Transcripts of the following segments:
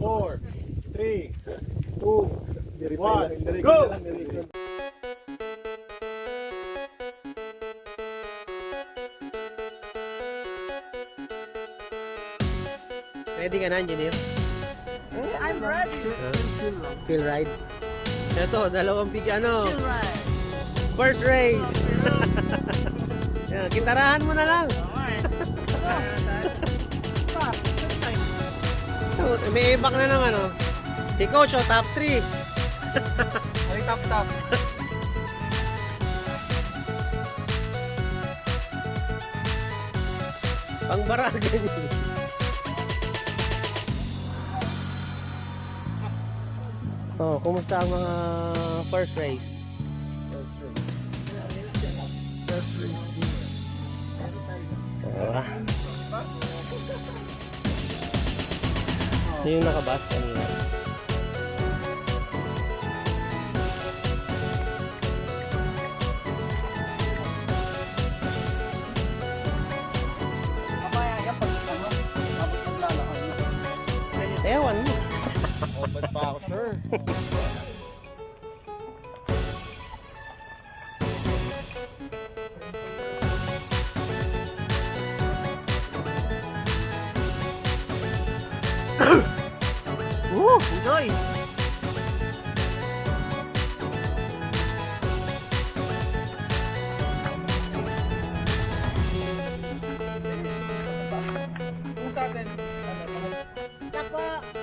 4, 3, 2, 1, go! Ready ka na, engineer? I'm ready. Chill ride. Ito, dalawang ano, Chill ride. first race. Yan, gitarahan mo na lang. May ibak na naman, oh. Si Coach, oh, top 3. Ay, top. Pangbaragan yun. Oh, kumusta ang mga first race? Yung nakabas kanina. Ewan mo. Open pa ako, sir. Enjoy!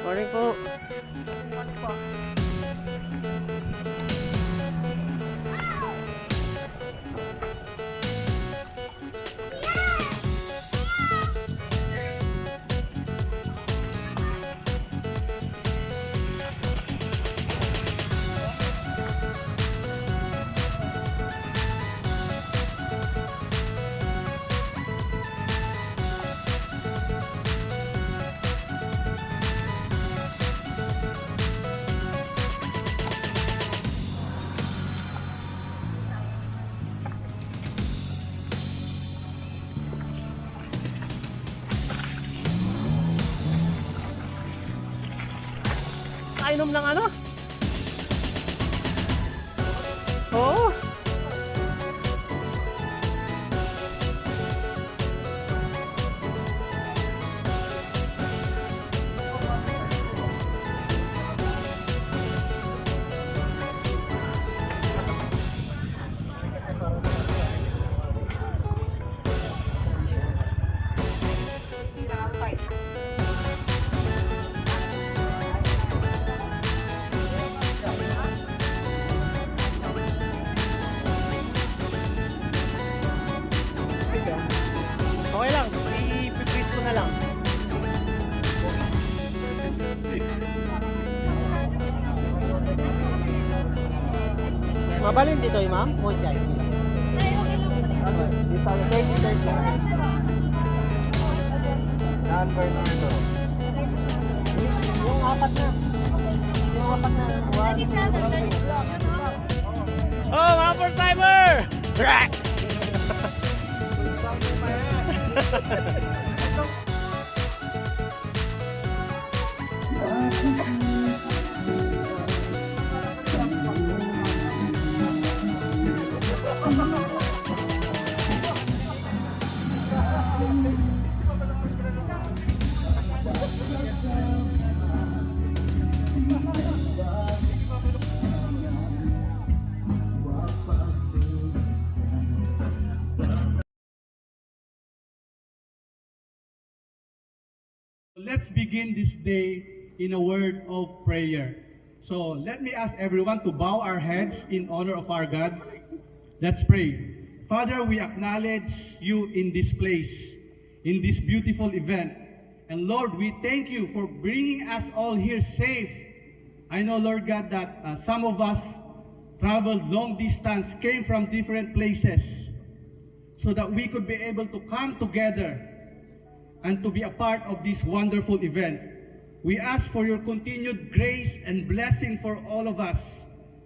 Morning po. Inom ng ano? Oo. Okay lang, i-freeze ko na lang. Mabalin dito yung ma'am? Mochai. Dito tayo, 30 lang. Number nito. Yung apat na. Yung apat na. Oh, mga first timer! Rack! Let's begin this day in a word of prayer. So let me ask everyone to bow our heads in honor of our God. Let's pray. Father, we acknowledge you in this place, in this beautiful event. And Lord, we thank you for bringing us all here safe. I know, Lord God, that some of us traveled long distance, came from different places, so that we could be able to come together and to be a part of this wonderful event. We ask for your continued grace and blessing for all of us.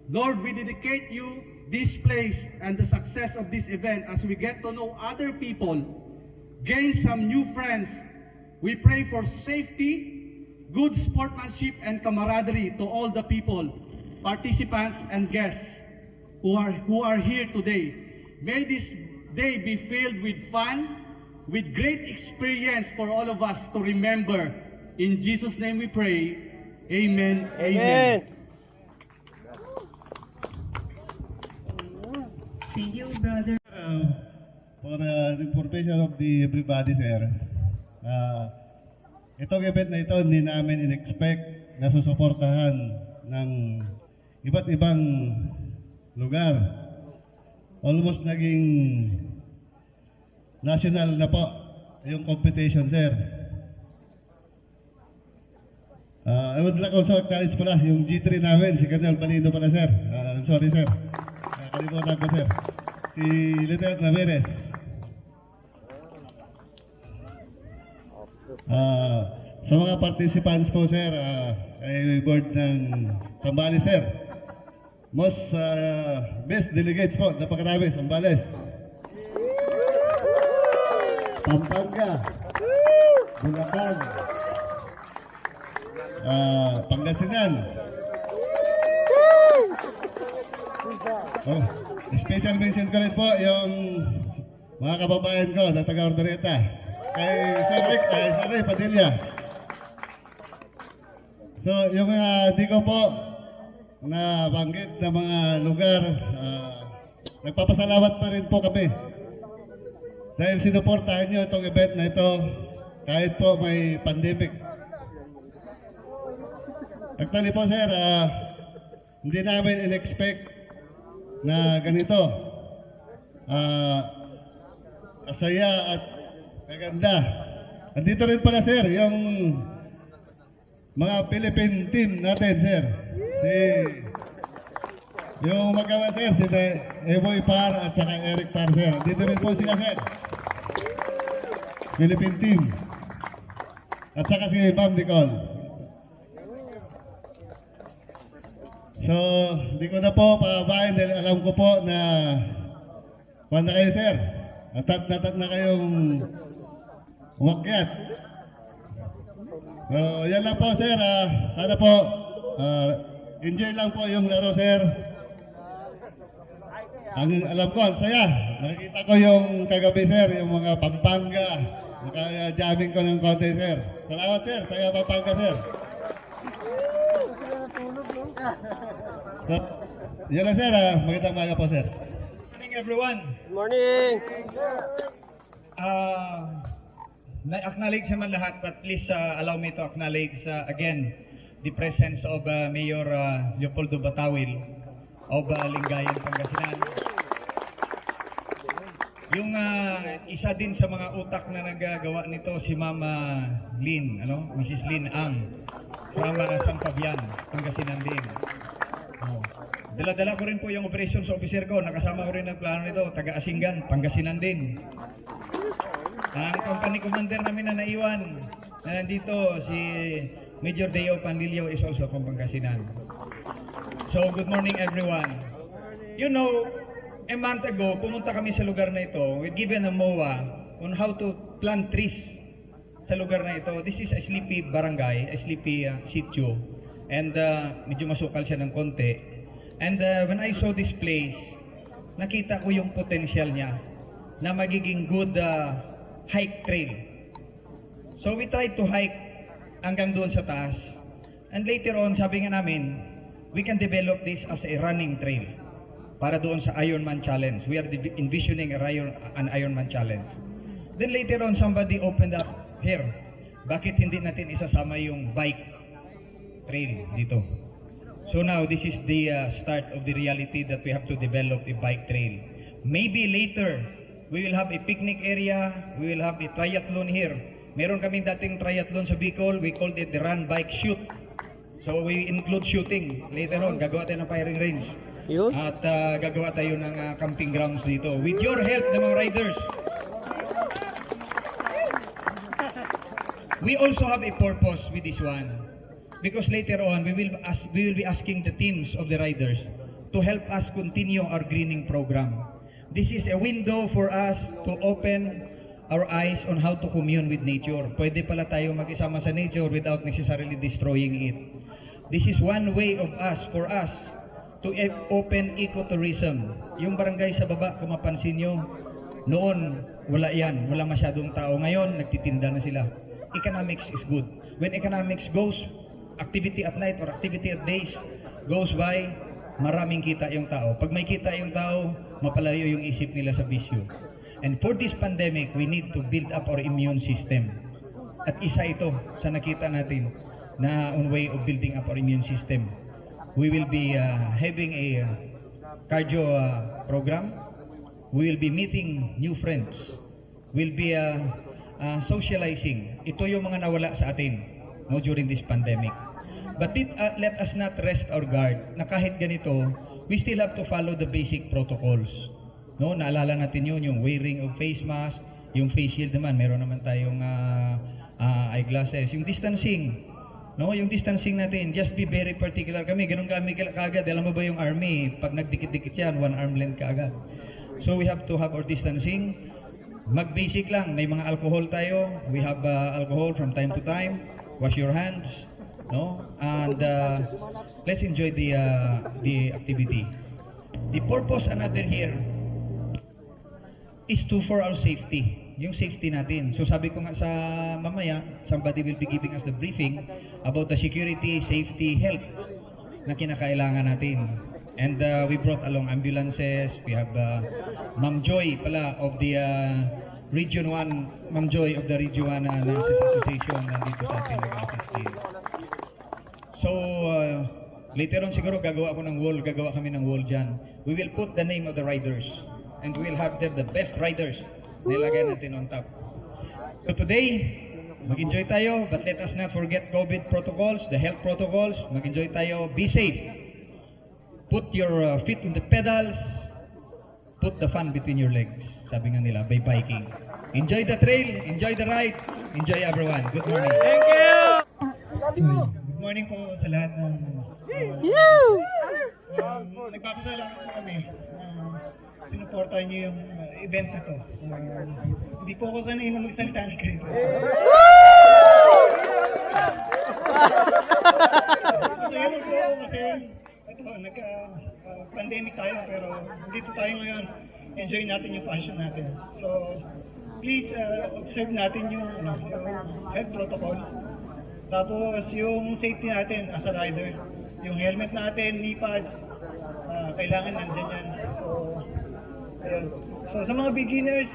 Lord, we dedicate you this place and the success of this event as we get to know other people, gain some new friends. We pray for safety, good sportsmanship and camaraderie to all the people, participants and guests who are here today. May this day be filled with fun, with great experience for all of us to remember. In Jesus' name we pray. Amen. Amen. Thank you, brother. For the information of the everybody, sir, itong event na ito hindi namin in-expect na susuportahan ng iba't ibang lugar. Almost naging national na po yung competition, sir. I would like also acknowledge pala yung G3 namin, si Colonel Balino pala, sir. I'm sorry, sir. Kalimutan ko, sir. Si Lieutenant Ramirez. Sa mga participants po, sir, ay board ng Sambales, sir. Most best delegates po, napakarami, Sambales. Pampanga, Bulacan, Pangasinan. Oh, special mention ko rin po yung mga kababayan ko na taga-Ordoneta. Kay Sir Rick, kay Sir Ray Padilla. So, yung di ko po na banggit na mga lugar, nagpapasalamat pa rin po kami. Dahil sinuportahan nyo itong event na ito kahit po may pandemic. Actually po, sir, hindi namin in-expect na ganito. Asaya at maganda. Andito rin pala, sir, yung mga Philippine team natin, sir. Yung magawa, sir, si Eboy Par at saka Eric Par, sir. Andito rin po sila, sir. Philippine team. At saka si Ma'am Nicole. So, hindi ko na po pababain dahil alam ko po na kuha na kayo, sir. Natat na kayong umakyat. So, yan lang po, sir. Sana po enjoy lang po yung laro, sir. Ang alam ko, ang saya. Nakikita ko yung kagabi, sir, yung mga Pampanga. Naka-jamming ko ng konti, sir. Salamat, sir. Saya Pampanga, sir. So, yan lang, sir. Magandang umaga po, sir. Good morning, everyone. Good morning. Na-acknowledge naman lahat, but please allow me to acknowledge again the presence of Mayor Leopoldo Batawil of Lingayen, Pangasinan. Yung isa din sa mga utak na nagagawa nito si Mama Lynn, Mrs. Lynn Ang from San Fabian, Pangasinan din. Dala-dala ko rin po yung operations officer ko, nakasama ko rin ang plano nito, taga Asingan, Pangasinan din. Ang company commander namin na naiwan na nandito, si Major Deo Pandillo is also from Pangasinan. So, good morning everyone. You know, a month ago, pumunta kami sa lugar na ito. We've given a MOA on how to plant trees sa lugar na ito. This is a sleepy barangay, a sleepy sitio. And medyo masukal siya ng konti. And when I saw this place, nakita ko yung potential niya na magiging good hike trail. So we tried to hike hanggang doon sa taas. And later on, sabi nga namin, we can develop this as a running trail para doon sa Ironman Challenge. We are envisioning an Ironman Challenge. Then later on, somebody opened up here. Bakit hindi natin isasama yung bike trail dito? So now, this is the start of the reality that we have to develop a bike trail. Maybe later, we will have a picnic area, we will have a triathlon here. Meron kaming dating triathlon sa Bicol, we called it the run, bike, shoot. So we include shooting. Later on, gagawa tayo ng firing range. Yun? At gagawa tayo ng camping grounds dito. With your help, ng mga riders. We also have a purpose with this one. Because later on, we will be asking the teams of the riders to help us continue our greening program. This is a window for us to open our eyes on how to commune with nature. Pwede pala tayo mag-isama sa nature without necessarily destroying it. This is one way of us, for us, to open ecotourism. Yung barangay sa baba, kung mapansin nyo, noon, wala yan. Wala masyadong tao. Ngayon, nagtitinda na sila. Economics is good. When economics goes, activity at night or activity at days goes by, maraming kita yung tao. Pag may kita yung tao, mapalayo yung isip nila sa bisyo. And for this pandemic, we need to build up our immune system. At isa ito sa nakita natin na on way of building up our immune system. We will be having a cardio program. We will be meeting new friends. We'll be socializing. Ito yung mga nawala sa atin during this pandemic. But let us not rest our guard na kahit ganito, we still have to follow the basic protocols. No, naalala natin yun, yung wearing of face mask, yung face shield naman, meron naman tayong eyeglasses, yung distancing. No, yung distancing natin, just be very particular kami. Ganun kami kaagad. Alam mo ba yung army, pag nagdikit-dikit yan, 1 arm length kaagad. So we have to have our distancing. Mag-basic lang, may mga alcohol tayo. We have alcohol from time to time. Wash your hands, no? And let's enjoy the activity. The purpose another here is for our safety, yung safety natin. So sabi ko nga sa mamaya, somebody will be giving us the briefing about the security, safety, health na kinakailangan natin. And we brought along ambulances. We have Ma'am Joy pala of the Region 1, Ma'am Joy of the Region 1 Nurses Association nandito sa atin nag-assist din. So later on siguro gagawa kami ng wall dyan. We will put the name of the riders. And we'll have the best riders na ilagay natin on top. So today, mag-enjoy tayo, but let us not forget COVID protocols, the health protocols. Mag-enjoy tayo, be safe. Put your feet on the pedals, put the fun between your legs. Sabi nga nila, by biking. Enjoy the trail, enjoy the ride, enjoy everyone. Good morning. Thank you! Good morning po sa lahat ng nagpapasalamat po kami. Sinuportahan niyo yung event na to. Hindi po ako sanay na magsalita ng ganito. Masaya mo po kasi ito, nagka-pandemic tayo pero dito tayo ngayon. Enjoy natin yung passion natin. So, please observe natin yung health protocol. Tapos yung safety natin as a rider. Yung helmet natin, knee pads, kailangan nandyan yan. So, ayun. So sa mga beginners,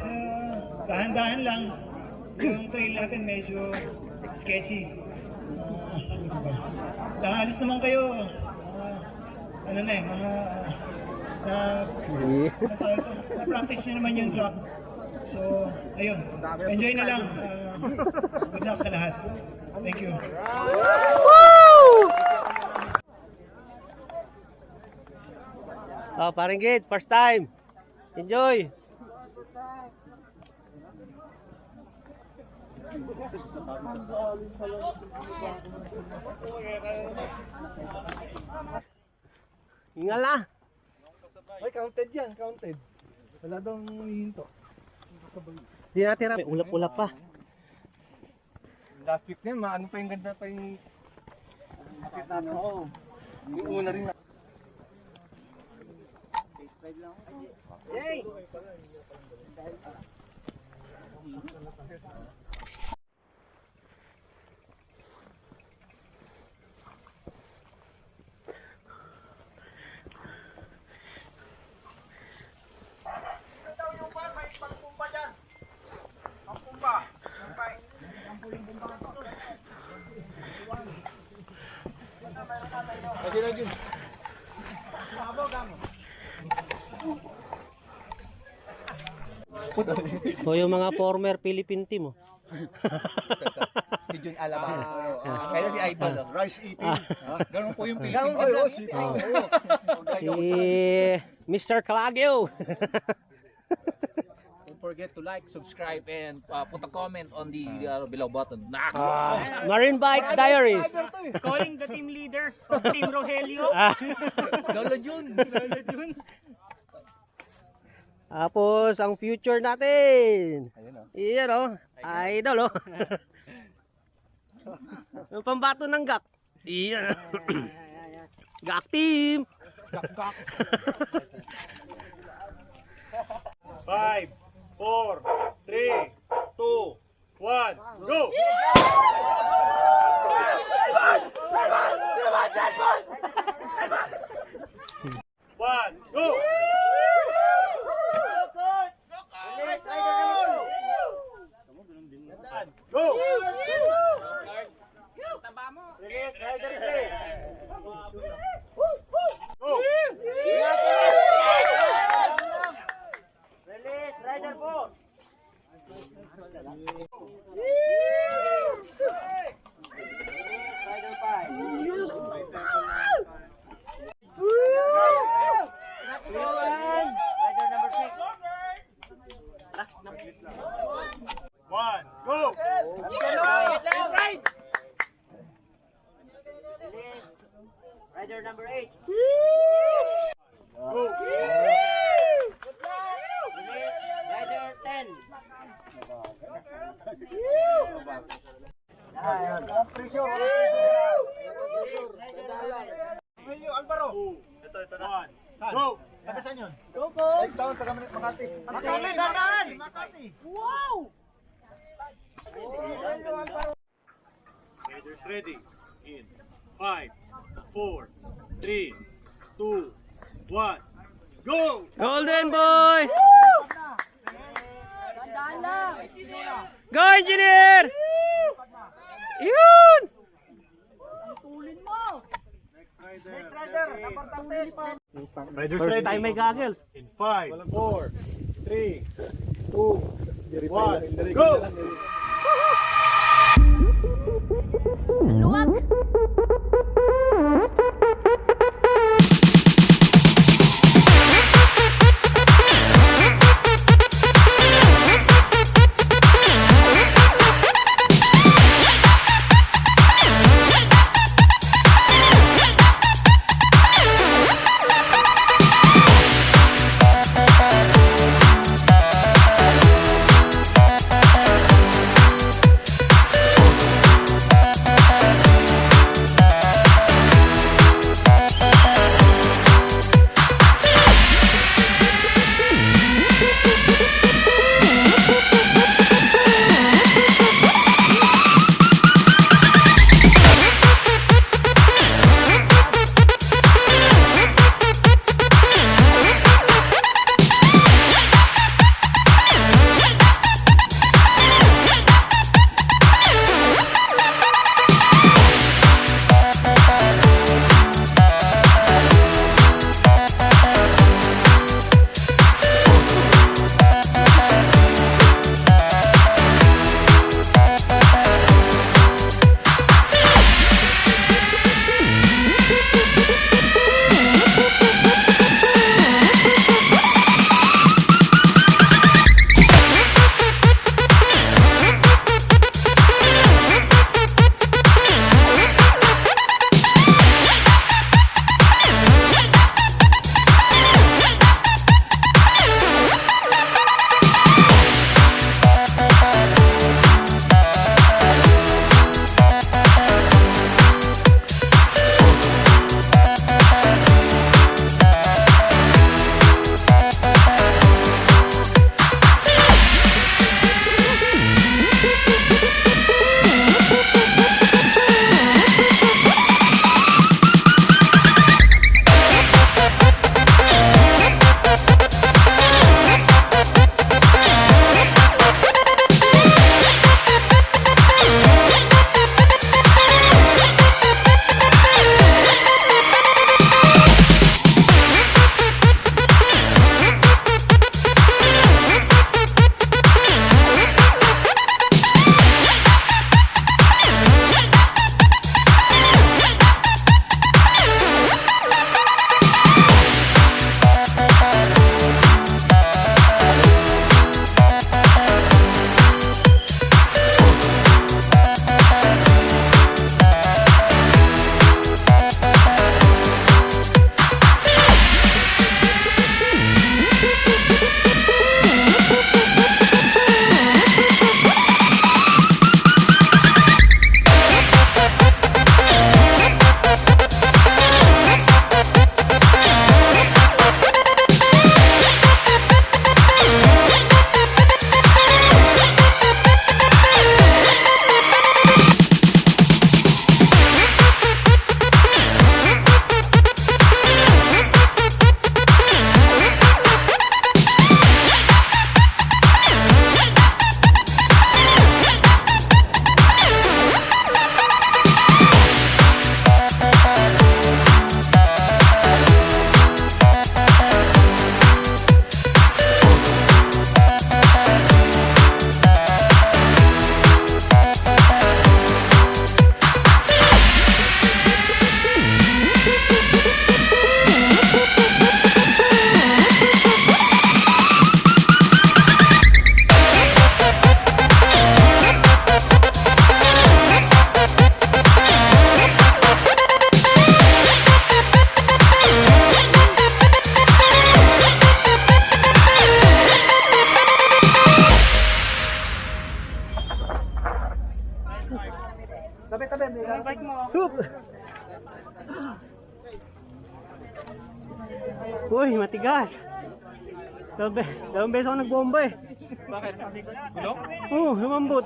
dahan-dahan lang. Yung trail natin medyo sketchy. Alis naman kayo. Na-practice nyo naman yung drop. So, ayun. Enjoy na lang. Good luck sa lahat. Thank you. Oh, paring Gid, first time. Enjoy. Hingal na. Ay, counted yan, counted. Wala daw hihinto. Di natin may ulap-ulap pa. Last week na yun, ano pa yung ganda pa yung makit natin. Oo. Yung una rin na. Yay! So yung mga former Philippine team, oh. Medyo alaman. Kaya si Idol, rice eating. Ganun po yung Philippines. Si Mr. Calagio. Don't forget to like, subscribe, and put a comment on the below button. Marine Bike Diaries. Calling the team leader of Team Rogelio. Lolo Jun! Tapos, ang future natin. Ayun o. Iyan o. Idol o. Yung pambato ng gak. Iyan. Gak team. Gak. 5, 4, 3, 2, 1, go! One, go! Go! Go! One, go! Rider number 8. Go! Rider 10. Ito na. Go! Riders ready. In 5, 4, 3, 2, 1, go! Golden boy! Go, engineer! Yun! Riders First ready. time may goggles. In 5, 4, 3, 2, 1, go! Hup! Uy, matigas. Dalawang beses ako nagbomba eh. Bakit? Gulong? Oo, lumambot.